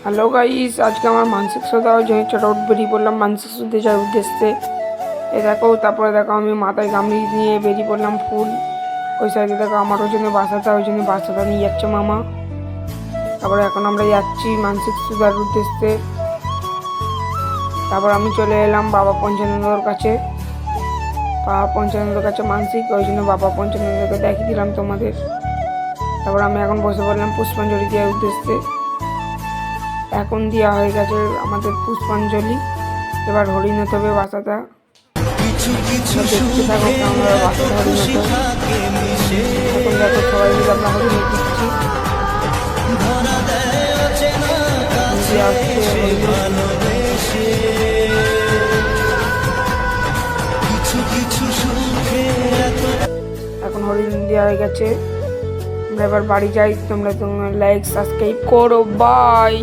Hello guys, আজকে আমার মানসিক শ্রদ্ধা ওই জন্য চটপট বেরিয়ে পড়লাম মানসিক শ্রদ্ধা যাওয়ার উদ্দেশ্যে। দেখো, তারপরে দেখো আমি মাথায় গামলি নিয়ে বেরিয়ে পড়লাম ফুল। ওই সাইডে দেখো আমার ওই জন্য বাসাটা, ওই জন্য বাসাটা নিয়ে যাচ্ছে মামা। তারপরে এখন আমরা যাচ্ছি মানসিক শ্রদ্ধার উদ্দেশ্যে। তারপর আমি চলে এলাম বাবা পঞ্চানন্দর কাছে। বাবা পঞ্চানন্দর কাছে মানসিক, ওই জন্য বাবা পঞ্চানন্দকে দেখিয়ে দিলাম তোমাদের। তারপর আমি এখন বসে পড়লাম পুষ্পাঞ্জলি দেওয়ার উদ্দেশ্যে। এখন দেওয়া হয়ে গেছে আমাদের পুষ্পাঞ্জলি। এবার হরিণ হতে হবে বাসাটা। দেখতে থাকো আমরা বাসাটা হরিণ হতে। এখন দেখো সবাই মিলে আমরা হরিণ দিচ্ছি। এখন হরিণ দেওয়া হয়ে গেছে। আমরা এবার বাড়ি যাই। তোমরা লাইক সাবস্ক্রাইব করো। বাই।